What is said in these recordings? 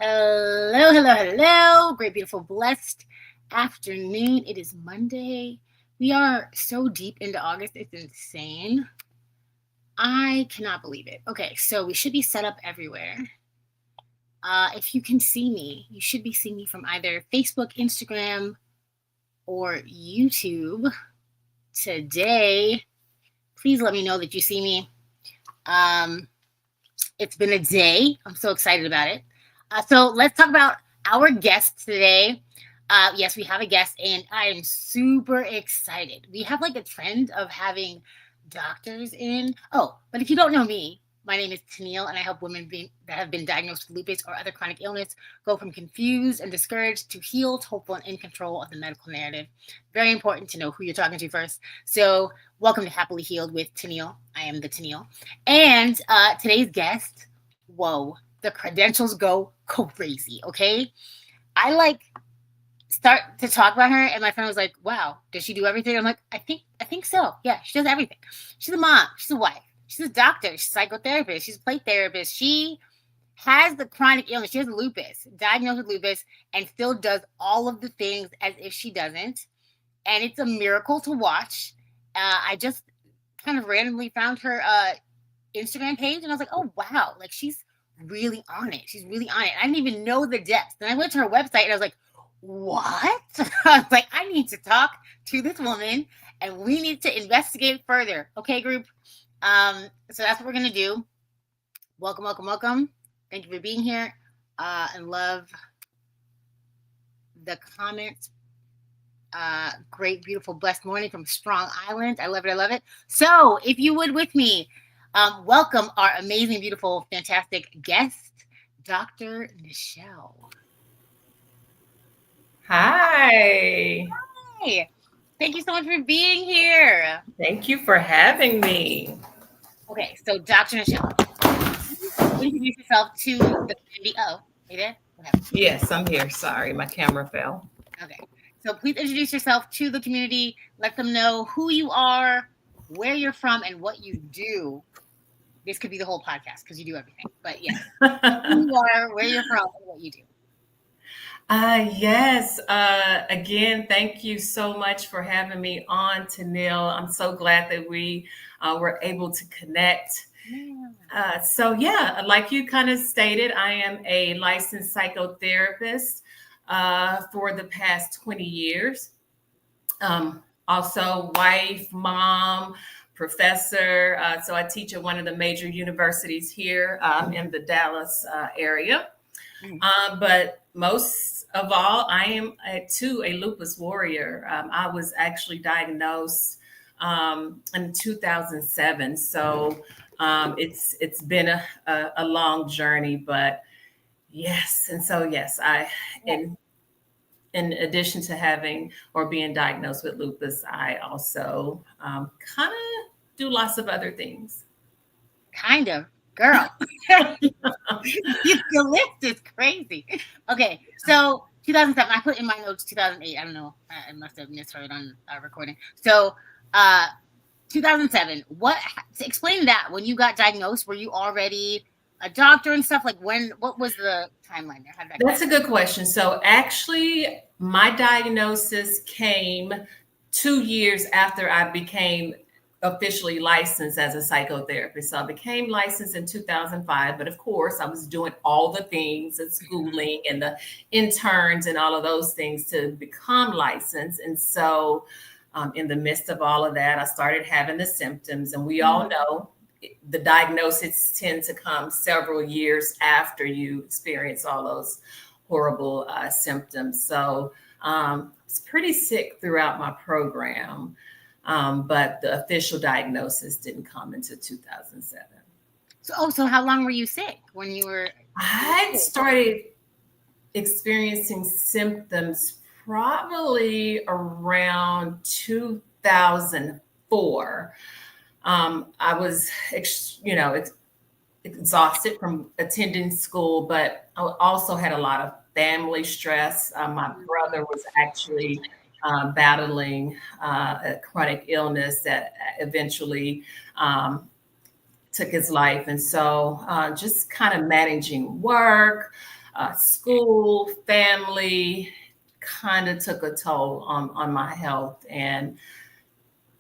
Hello, hello, hello. Great, beautiful, blessed afternoon. It is Monday. We are so deep into August. It's insane. I cannot believe it. Okay, so we should be set up everywhere. If you can see me, you should be seeing me from either Facebook, Instagram, or YouTube today. Please let me know that you see me. It's been a day. I'm so excited about it. So let's talk about our guest today. Yes, we have a guest, and I am super excited. We have like a trend of having doctors in. Oh, but if you don't know me, my name is Tenille, and I help women that have been diagnosed with lupus or other chronic illness go from confused and discouraged to healed, hopeful, and in control of the medical narrative. Very important to know who you're talking to first. So welcome to Happily Healed with Tenille. I am the Tenille. And today's guest, whoa, the credentials go crazy, okay? I start to talk about her, and my friend was like, wow, does she do everything? I'm like, I think so. Yeah, she does everything. She's a mom, she's a wife, she's a doctor, she's a psychotherapist, she's a play therapist. She has the chronic illness. She has lupus, diagnosed with lupus, and still does all of the things as if she doesn't. And it's a miracle to watch. I just kind of randomly found her Instagram page, and I was like, oh, wow, like she's really on it. She's really on it. I didn't even know the depth. And I went to her website, and I was like, what? I was like, I need to talk to this woman, and we need to investigate further. Okay, group? So that's what we're going to do. Welcome, welcome, welcome. Thank you for being here, and love the comments. Great, beautiful, blessed morning from Strong Island. I love it. I love it. So if you would with me, welcome our amazing, beautiful, fantastic guest, Dr. Nichelle. Hi. Hi. Thank you so much for being here. Thank you for having me. Okay, so Dr. Nichelle, introduce yourself to the community. Oh, are you there? What happened? Yes, I'm here. Sorry, my camera fell. Okay, so please introduce yourself to the community. Let them know who you are, where you're from, and what you do. This could be the whole podcast because you do everything. But yes, who you are, where you're from, and what you do. Yes. Again, thank you so much for having me on, Tenille. I'm so glad that we were able to connect. Like you kind of stated, I am a licensed psychotherapist for the past 20 years. Also, wife, mom, professor. So I teach at one of the major universities here in the Dallas area. But most of all, I am too a lupus warrior. I was actually diagnosed in 2007. So it's been a long journey, but yes. And so, yes, in addition to having or being diagnosed with lupus, I also kind of do lots of other things. Kind of, girl. The list is crazy. Okay, so 2007. I put in my notes 2008. I don't know. I must have misheard on recording. So, 2007. Explain that. When you got diagnosed, were you already a doctor and stuff? Like when? What was the timeline there? How did that That's a good question. So actually, my diagnosis came 2 years after I became officially licensed as a psychotherapist. So I became licensed in 2005, but of course I was doing all the things, the schooling and the interns and all of those things to become licensed. And so in the midst of all of that, I started having the symptoms, and we all know the diagnosis tends to come several years after you experience all those horrible symptoms. So it's pretty sick throughout my program. But the official diagnosis didn't come until 2007. So how long were you sick when you were? I started experiencing symptoms probably around 2004. I was, exhausted from attending school, but I also had a lot of family stress. My brother was actually battling a chronic illness that eventually took his life. And so just kind of managing work, school, family kind of took a toll on my health. And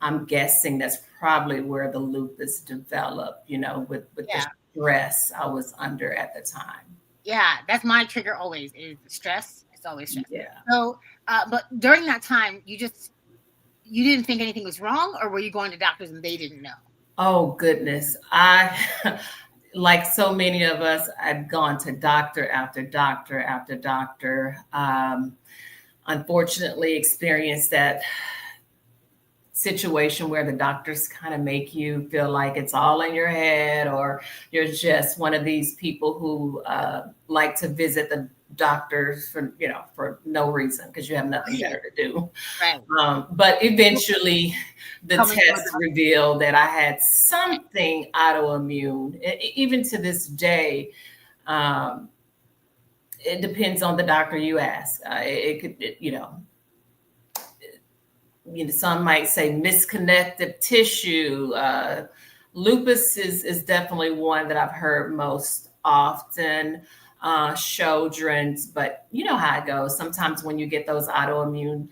I'm guessing that's probably where the lupus developed, with the Yeah. stress I was under at the time. Yeah, that's my trigger always is stress. It's always stress. Yeah. So, but during that time, you didn't think anything was wrong, or were you going to doctors and they didn't know? Oh, goodness. Like so many of us, I'd gone to doctor after doctor after doctor. Unfortunately, experienced that situation where the doctors kind of make you feel like it's all in your head, or you're just one of these people who like to visit the doctors for no reason because you have nothing better to do. Right. But eventually the Coming from a test revealed that I had something autoimmune. Even to this day, it depends on the doctor you ask. It could, some might say misconnective tissue. Lupus is definitely one that I've heard most often. Sjogren's, but you know how it goes. Sometimes when you get those autoimmune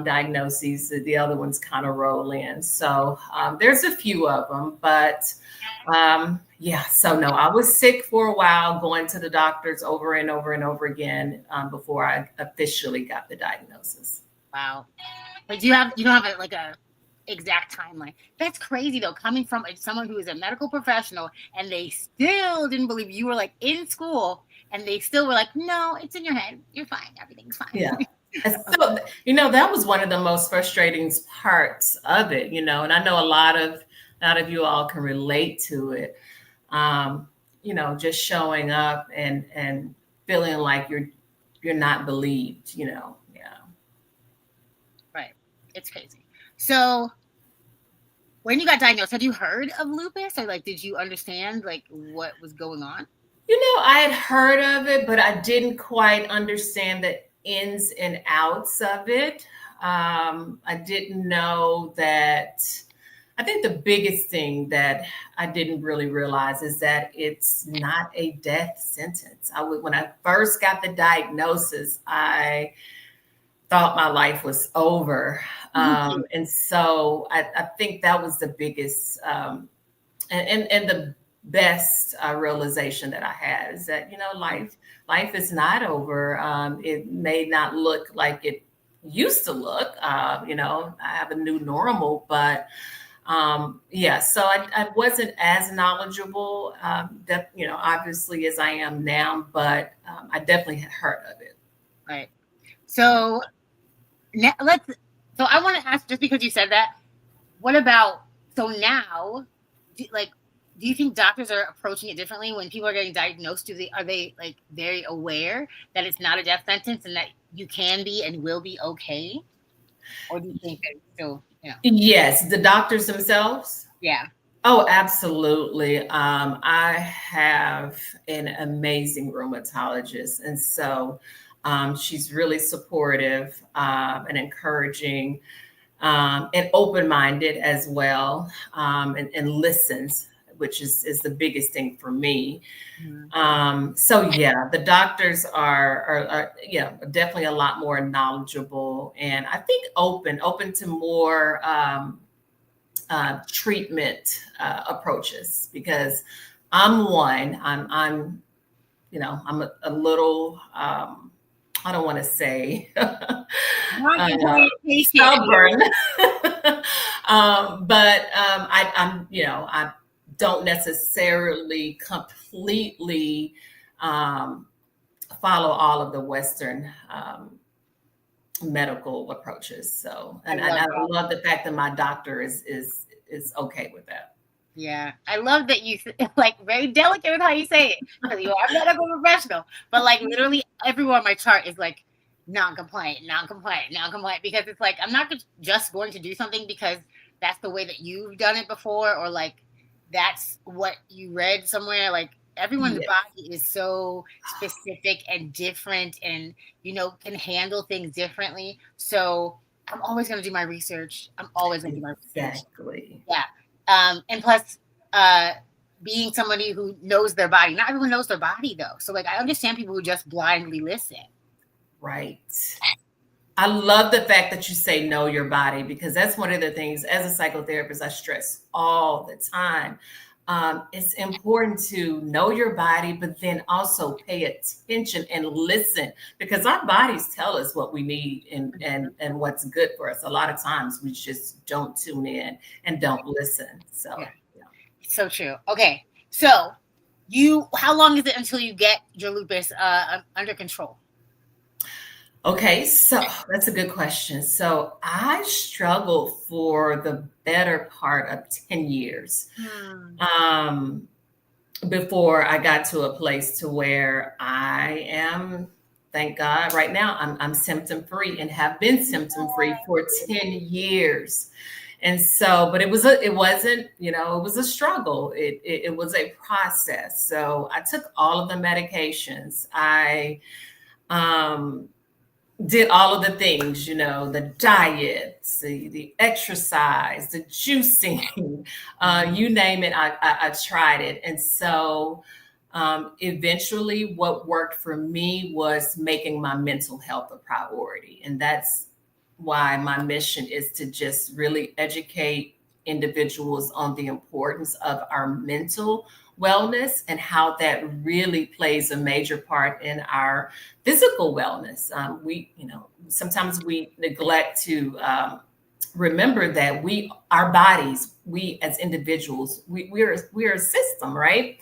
diagnoses, the other ones kind of roll in. So there's a few of them, but yeah. So no, I was sick for a while, going to the doctors over and over and over again before I officially got the diagnosis. Wow. But you don't have a exact timeline. That's crazy though, coming from someone who is a medical professional and they still didn't believe you were like in school and they still were like, no, it's in your head. You're fine. Everything's fine. Yeah. So, that was one of the most frustrating parts of it, and I know a lot of you all can relate to it. Just showing up and feeling like you're not believed, Yeah. Right. It's crazy. So when you got diagnosed, had you heard of lupus, or did you understand what was going on? I had heard of it, but I didn't quite understand the ins and outs of it. I didn't know that. I think the biggest thing that I didn't really realize is that it's not a death sentence. When I first got the diagnosis, I thought my life was over. And so I think that was the biggest and the best realization that I had is that, life is not over. It may not look like it used to look, I have a new normal, but yeah, so I wasn't as knowledgeable, obviously as I am now, but I definitely had heard of it. Right. So so I want to ask, just because you said that, what about, so now, do you think doctors are approaching it differently when people are getting diagnosed? Are they very aware that it's not a death sentence and that you can be and will be okay? Or do you think that still, Yes, the doctors themselves? Yeah. Oh, absolutely. I have an amazing rheumatologist. And so she's really supportive and encouraging and open-minded as well, and listens, which is the biggest thing for me. Mm-hmm. So yeah, the doctors are definitely a lot more knowledgeable, and I think open to more treatment approaches, because I'm a little I don't want to say stubborn, but I don't necessarily completely follow all of the Western medical approaches. So, and I love the fact that my doctor is okay with that. Yeah, I love that you very delicate with how you say it. Because you are a medical professional, but literally everywhere on my chart is non-compliant, because it's I'm not just going to do something because that's the way that you've done it before, or that's what you read somewhere. Everyone's body is so specific and different, and can handle things differently. So I'm always going to do my research. I'm always going to do my research. Exactly. Yeah. And plus, being somebody who knows their body. Not everyone knows their body though. So like I understand people who just blindly listen. Right. I love the fact that you say know your body, because that's one of the things as a psychotherapist I stress all the time. It's important to know your body, but then also pay attention and listen, because our bodies tell us what we need and what's good for us. A lot of times we just don't tune in and don't listen. So, Yeah. yeah. So true. Okay. So how long is it until you get your lupus under control? Okay, so that's a good question. So I struggled for the better part of 10 years. Um, before I got to a place to where I am, thank God, right now I'm symptom free and have been symptom free for 10 years. And so, but it wasn't, it was a struggle. It was a process. So I took all of the medications. I um did all of the things, the diets, the exercise, the juicing, you name it, I tried it. And so eventually what worked for me was making my mental health a priority. And that's why my mission is to just really educate individuals on the importance of our mental wellness and how that really plays a major part in our physical wellness. Sometimes we neglect to remember that our bodies, we as individuals, we're a system, right?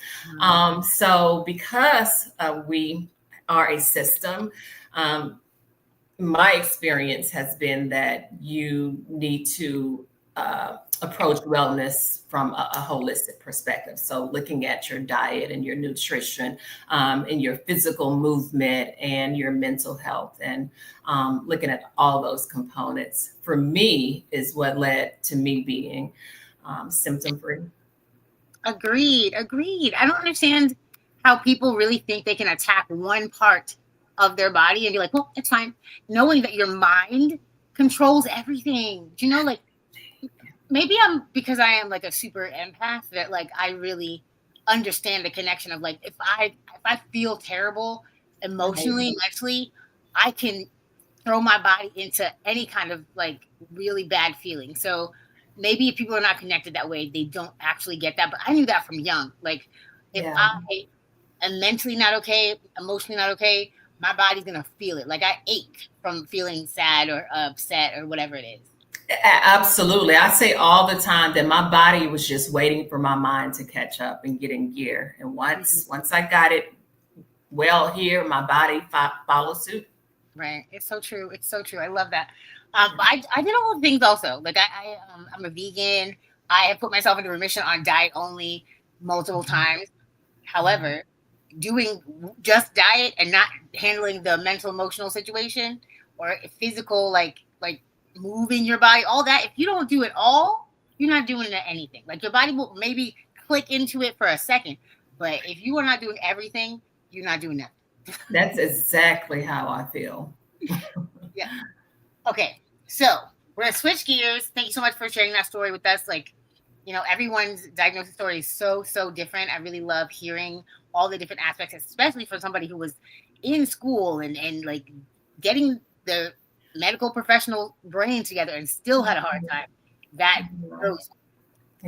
So because we are a system, my experience has been that you need to approach wellness from a holistic perspective. So looking at your diet and your nutrition and your physical movement and your mental health, and looking at all those components for me is what led to me being symptom free. Agreed. I don't understand how people really think they can attack one part of their body and be like, well, it's fine. Knowing that your mind controls everything. Do you know, like, maybe because I am like a super empath that like I really understand the connection of like if I feel terrible emotionally, mentally, I can throw my body into any kind of like really bad feeling. So maybe if people are not connected that way, they don't actually get that. But I knew that from young. Like if I am mentally not okay, emotionally not okay, my body's gonna feel it. Like I ache from feeling sad or upset or whatever it is. Absolutely. I say all the time that my body was just waiting for my mind to catch up and get in gear. And once I got it well here, my body followed suit. Right. It's so true. I love that. I did all the things also. Like I'm a vegan. I have put myself into remission on diet only multiple times. However, doing just diet and not handling the mental emotional situation or physical like moving your body, all that, if you don't do it all, you're not doing anything. Like your body will maybe click into it for a second, but if you are not doing everything, you're not doing nothing. That's exactly how I feel. Yeah. Okay. So we're gonna switch gears. Thank you so much for sharing that story with us. Like, everyone's diagnosis story is so different. I really love hearing all the different aspects, especially for somebody who was in school and like getting the medical professional brain together and still had a hard time. That grows.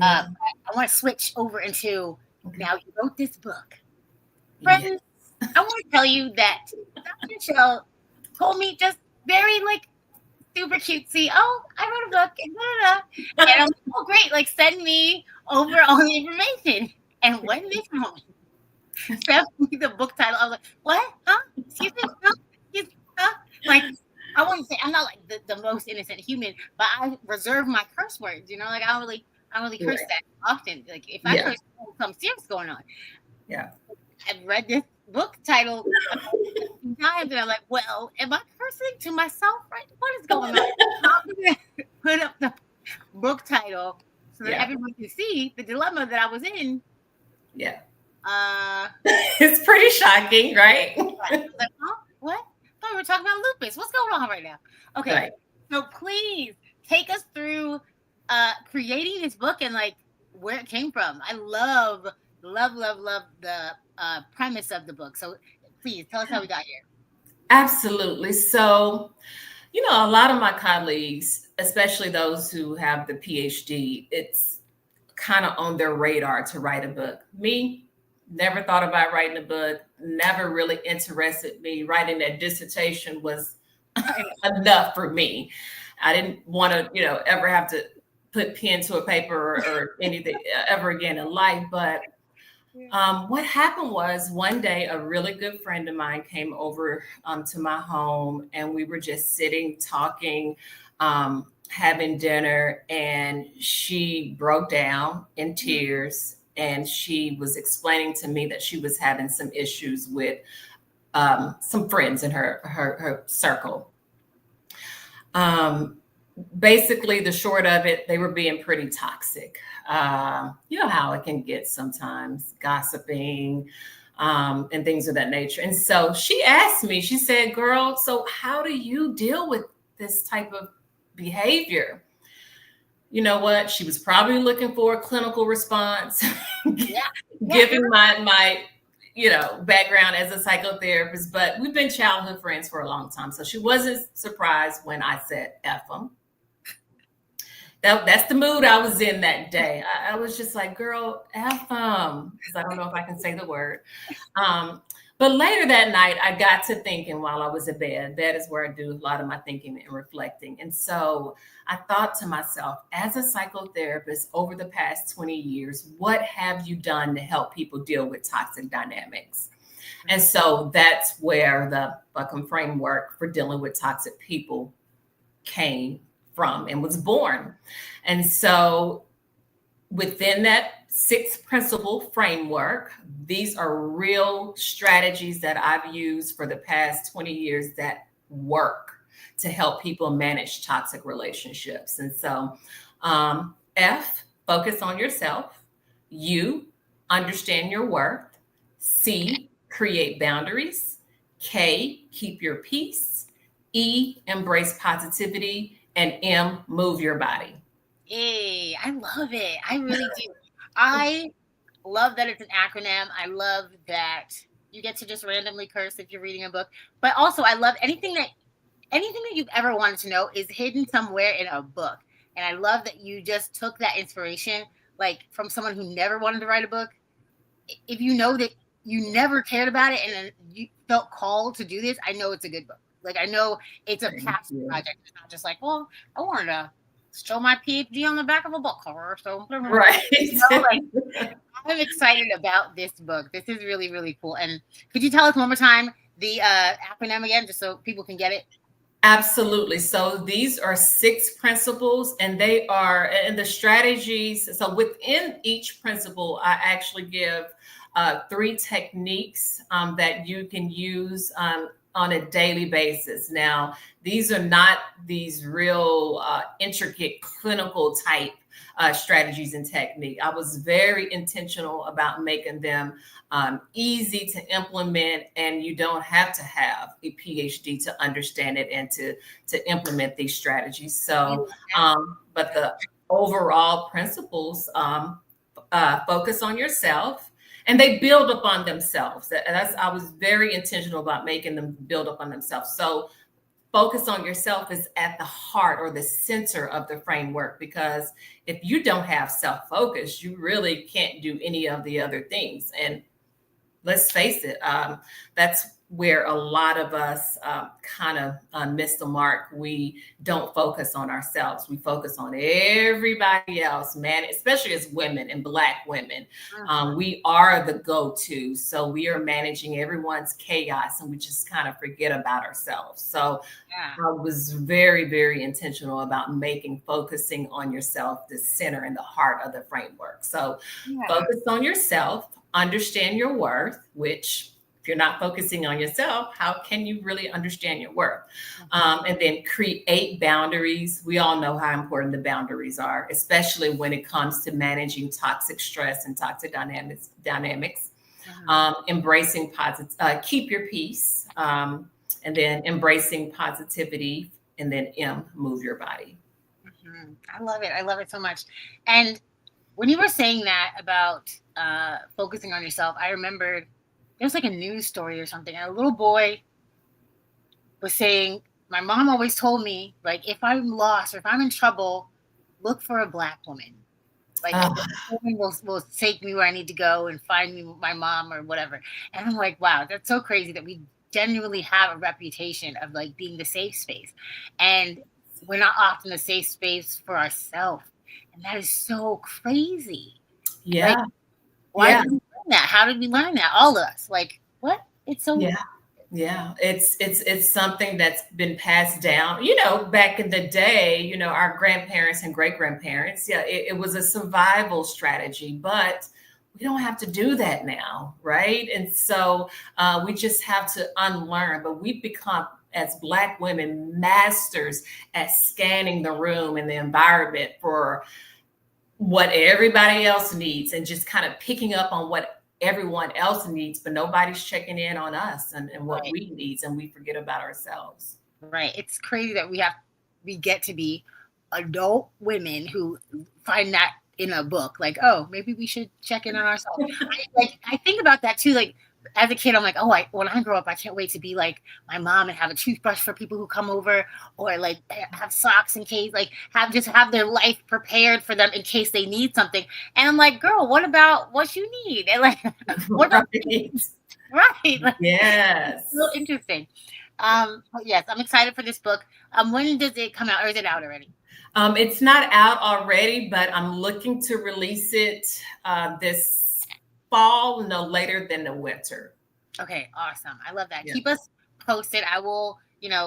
I want to switch over into now you wrote this book. Friends, I want to tell you that Dr. Nichelle told me just very like super cutesy. Oh, I wrote a book and and I'm like, oh great, like send me over all the information. And when this moment sent me the book title, I was like, what? Huh? Excuse me? Huh? Like I want to say I'm not like the most innocent human, but I reserve my curse words. Like I don't really curse that often. Like if I curse, something serious going on. Yeah. I've read this book title times and I'm like, well, am I cursing to myself? Right? What is going on? I'm gonna put up the book title so that everyone can see the dilemma that I was in. Yeah. It's pretty shocking, right? Like, huh? What? Oh, we're talking about lupus. What's going on right now? Okay. Right. So please take us through creating this book and like where it came from. I love Love, love, love the premise of the book. So please tell us how we got here. Absolutely. So, a lot of my colleagues, especially those who have the PhD, it's kind of on their radar to write a book. Me, never thought about writing a book, never really interested me. Writing that dissertation was enough for me. I didn't want to, ever have to put pen to a paper or anything ever again in life. But what happened was one day a really good friend of mine came over to my home, and we were just sitting talking, having dinner, and she broke down in tears, and she was explaining to me that she was having some issues with some friends in her circle. Basically, the short of it, they were being pretty toxic. You know how it can get sometimes, gossiping, and things of that nature. And so she asked me, she said, "Girl, so how do you deal with this type of behavior?" You know what? She was probably looking for a clinical response, Yeah. given my background as a psychotherapist, but we've been childhood friends for a long time. So she wasn't surprised when I said F.U.C.K.E.M. That's the mood I was in that day. I was just like, girl, F.U.C.K.E.M, because I don't know if I can say the word. But later that night, I got to thinking while I was in bed. That is where I do a lot of my thinking and reflecting. And so I thought to myself, as a psychotherapist over the past 20 years, what have you done to help people deal with toxic dynamics? And so that's where the F.U.C.K.E.M framework for dealing with toxic people came from and was born. And so within that 6 principle framework, these are real strategies that I've used for the past 20 years that work to help people manage toxic relationships. And so, F, focus on yourself. U, understand your worth. C, create boundaries. K, keep your peace. E, embrace positivity. And M, move your body. Hey, I love it. I really do. I love that it's an acronym. I love that you get to just randomly curse if you're reading a book. But also I love anything that you've ever wanted to know is hidden somewhere in a book. And I love that you just took that inspiration like from someone who never wanted to write a book. If you know that you never cared about it and then you felt called to do this, I know it's a good book. Like I know it's a Thank passion you. project. It's not just like, well, I wanted to show my PhD on the back of a book cover. So Right. like I'm excited about this book. This is really, really cool. And could you tell us one more time the acronym again, just so people can get it? Absolutely. So these are 6 principles, and they are, and the strategies. So within each principle, I actually give 3 techniques that you can use on a daily basis. Now, these are not these real intricate clinical type strategies and technique. I was very intentional about making them easy to implement, and you don't have to have a PhD to understand it and to implement these strategies. So, but the overall principles, focus on yourself, and they build upon themselves. I was very intentional about making them build upon themselves. So focus on yourself is at the heart or the center of the framework, because if you don't have self-focus, you really can't do any of the other things. And let's face it, that's where a lot of us kind of miss the mark. We don't focus on ourselves. We focus on everybody else, man, especially as women and Black women. We are the go-to. So we are managing everyone's chaos, and we just kind of forget about ourselves. So I was very, very intentional about making focusing on yourself the center and the heart of the framework. So focus on yourself, understand your worth, which if you're not focusing on yourself, how can you really understand your worth? And then create boundaries. We all know how important the boundaries are, especially when it comes to managing toxic stress and toxic dynamics. Embracing positive, keep your peace, and then embracing positivity, and then M, move your body. I love it. I love it so much. And When you were saying that about focusing on yourself, I remembered there's like a news story or something, and a little boy was saying, my mom always told me, like, if I'm lost or if I'm in trouble, look for a Black woman. Like, a Oh, Black woman will take me where I need to go and find me my mom or whatever. And I'm like, wow, that's so crazy that we genuinely have a reputation of like being the safe space. And we're not often the safe space for ourselves. And that is so crazy. Like, yeah, why yeah, did we learn that? How did we learn that? All of us. Like, what? It's so yeah. Yeah, it's something that's been passed down. You know, back in the day, you know, our grandparents and great grandparents, yeah, it was a survival strategy, but we don't have to do that now, right? And so we just have to unlearn. But we've become, as Black women, masters at scanning the room and the environment for what everybody else needs and just kind of picking up on what everyone else needs, but nobody's checking in on us and what right. we need, and we forget about ourselves. Right. It's crazy that we get to be adult women who find that in a book. Like, oh, maybe we should check in on ourselves. I think about that too. Like as a kid, I'm like, oh, when I grow up, I can't wait to be like my mom and have a toothbrush for people who come over, or like have socks in case, like have their life prepared for them in case they need something. And I'm like, girl, what about what you need? And like, what about Right. right? Like, it's so Yes. interesting. Yes, I'm excited for this book. When does it come out, or is it out already? It's not out already, but I'm looking to release it this fall, no later than the winter. Okay, awesome. I love that. Yeah. Keep us posted. I will,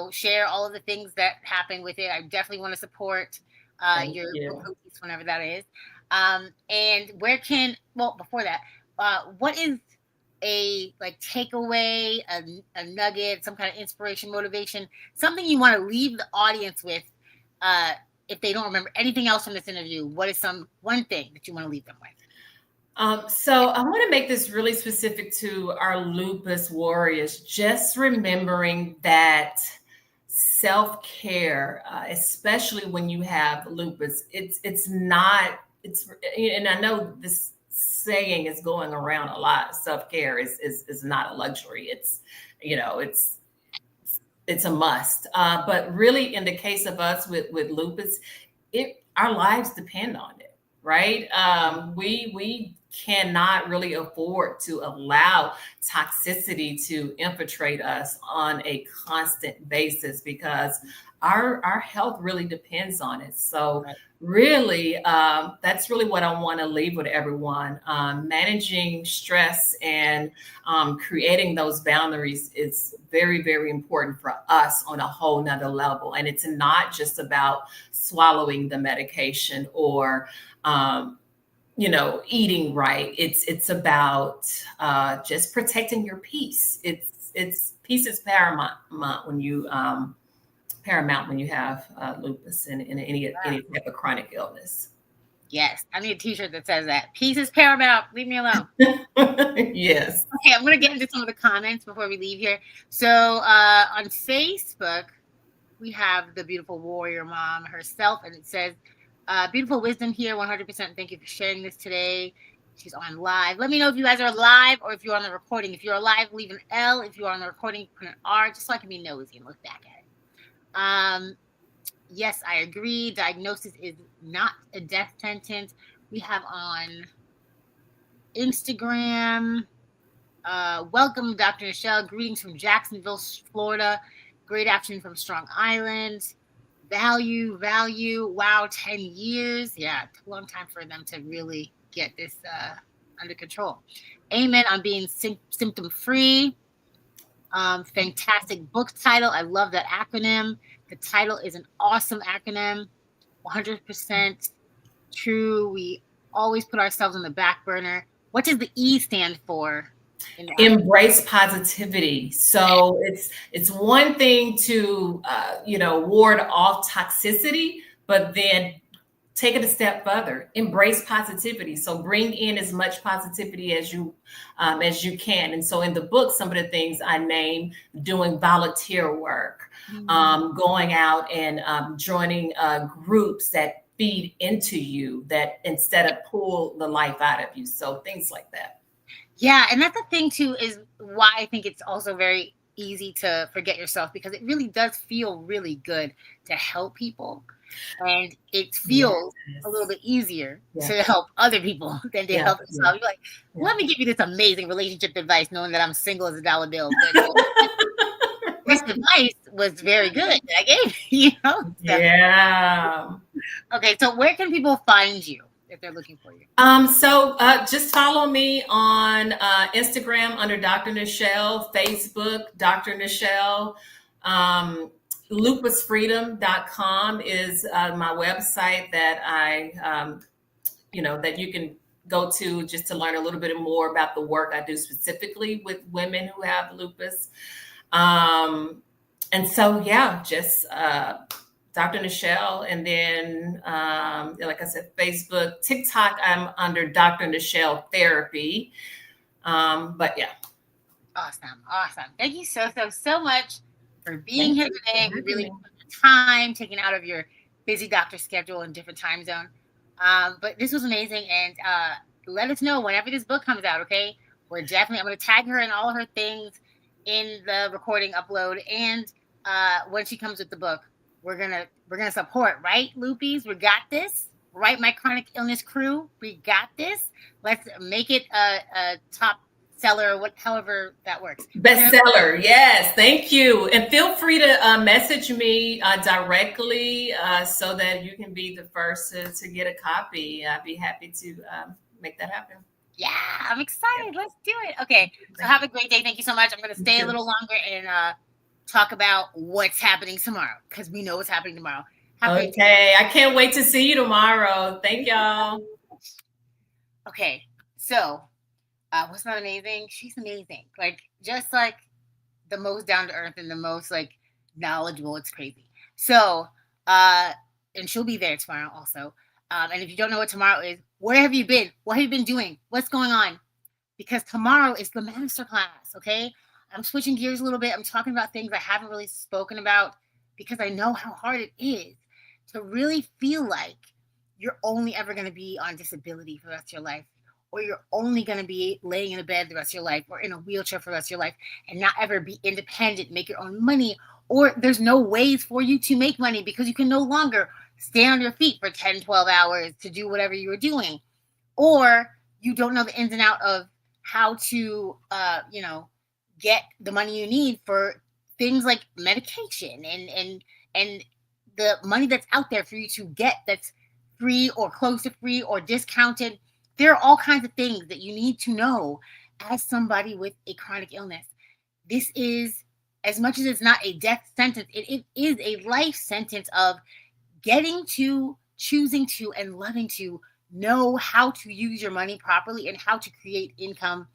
share all of the things that happen with it. I definitely want to support Thank your book you. release whenever that is. And before that, what is a like takeaway, a nugget, some kind of inspiration, motivation, something you want to leave the audience with? If they don't remember anything else from this interview, what is one thing that you want to leave them with? So I want to make this really specific to our lupus warriors. Just remembering that self-care, especially when you have lupus, it's not, and I know this saying is going around a lot. Self-care is not a luxury. It's, you know, it's a must. But really, in the case of us with lupus, our lives depend on it, right? We cannot really afford to allow toxicity to infiltrate us on a constant basis because our health really depends on it. So Right. really, that's really what I want to leave with everyone. Managing stress and creating those boundaries is very, very important for us on a whole nother level. And it's not just about swallowing the medication or eating right. It's about just protecting your peace. It's peace is paramount when you have lupus and any type of chronic illness. Yes, I need a T-shirt that says that. Peace is paramount. Leave me alone. Yes. Okay, I'm gonna get into some of the comments before we leave here. So on Facebook, we have the beautiful warrior mom herself, and it says, "Beautiful wisdom here, 100%. Thank you for sharing this today." She's on live. Let me know if you guys are live or if you're on the recording. If you're live, leave an L. If you're on the recording, put an R, just so I can be nosy and look back at it. Yes, I agree. Diagnosis is not a death sentence. We have on Instagram, welcome, Dr. Nichelle. Greetings from Jacksonville, Florida. Great afternoon from Strong Island. Value. Wow, 10 years. Yeah, it's a long time for them to really get this under control. Amen on being symptom free. Fantastic book title. I love that acronym. The title is an awesome acronym. 100% true. We always put ourselves on the back burner. What does the E stand for? Embrace positivity. So it's one thing to ward off toxicity, but then take it a step further. Embrace positivity. So bring in as much positivity as you can. And so in the book, some of the things I name: doing volunteer work, going out and joining groups that feed into you that instead of pull the life out of you. So things like that. Yeah, and that's the thing too, is why I think it's also very easy to forget yourself, because it really does feel really good to help people, and it feels a little bit easier to help other people than to help yourself. You're like, let me give you this amazing relationship advice, knowing that I'm single as a dollar bill. But this advice was very good that I gave you, know? So, Yeah. Okay, so where can people find you if they're looking for you? So just follow me on Instagram under Dr. Nichelle, Facebook, Dr. Nichelle. Lupusfreedom.com is my website that that you can go to just to learn a little bit more about the work I do specifically with women who have lupus. And so, yeah, just Dr. Nichelle. And then, like I said, Facebook, TikTok, I'm under Dr. Nichelle Therapy. But yeah. Awesome. Thank you so much for being here today. We really put the time taken out of your busy doctor schedule and different time zone. But this was amazing. And let us know whenever this book comes out, okay? I'm going to tag her in all her things in the recording upload. And when she comes with the book, we're gonna support, right, Lupies? We got this, right? My chronic illness crew, we got this. Let's make it a top seller, however that works. Bestseller, yes, thank you. And feel free to message me directly so that you can be the first to get a copy. I'd be happy to make that happen. Yeah, I'm excited. Let's do it. Okay, so have a great day. Thank you so much. I'm going to stay a little longer and talk about what's happening tomorrow, because we know what's happening tomorrow. Okay, I can't wait to see you tomorrow. Thank y'all. Okay, so what's not amazing? She's amazing. Like, just like the most down to earth and the most like knowledgeable. It's crazy. So, and she'll be there tomorrow also. And if you don't know what tomorrow is, where have you been? What have you been doing? What's going on? Because tomorrow is the masterclass. Okay, I'm switching gears a little bit. I'm talking about things I haven't really spoken about because I know how hard it is to really feel like you're only ever going to be on disability for the rest of your life, or you're only going to be laying in a bed the rest of your life, or in a wheelchair for the rest of your life, and not ever be independent, make your own money, or there's no ways for you to make money because you can no longer stand on your feet for 10, 12 hours to do whatever you were doing, or you don't know the ins and out of how to, get the money you need for things like medication and the money that's out there for you to get that's free or close to free or discounted. There are all kinds of things that you need to know as somebody with a chronic illness. This is, as much as it's not a death sentence, it is a life sentence of getting to, choosing to, and loving to know how to use your money properly and how to create income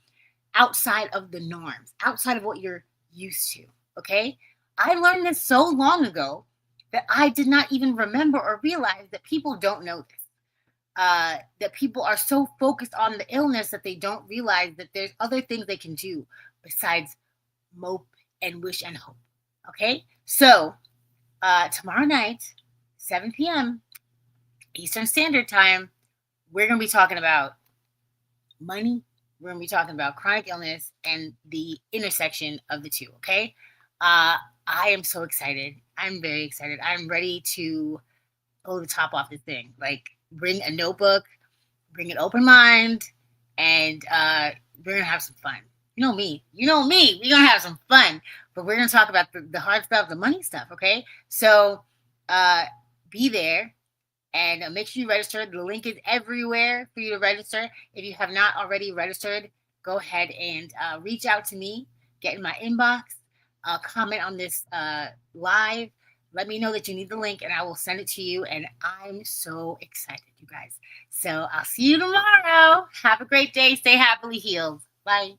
outside of the norms, outside of what you're used to, okay? I learned this so long ago that I did not even remember or realize that people don't know this. That people are so focused on the illness that they don't realize that there's other things they can do besides mope and wish and hope, okay? So tomorrow night, 7 p.m. Eastern Standard Time, we're going to be talking about money. We're going to be talking about chronic illness and the intersection of the two, okay? I am so excited. I'm very excited. I'm ready to blow the top off this thing. Like, bring a notebook, bring an open mind, and we're going to have some fun. You know me. We're going to have some fun, but we're going to talk about the hard stuff, the money stuff, okay? So be there. And make sure you register. The link is everywhere for you to register. If you have not already registered, go ahead and reach out to me. Get in my inbox. Comment on this live. Let me know that you need the link, and I will send it to you. And I'm so excited, you guys. So I'll see you tomorrow. Have a great day. Stay happily healed. Bye.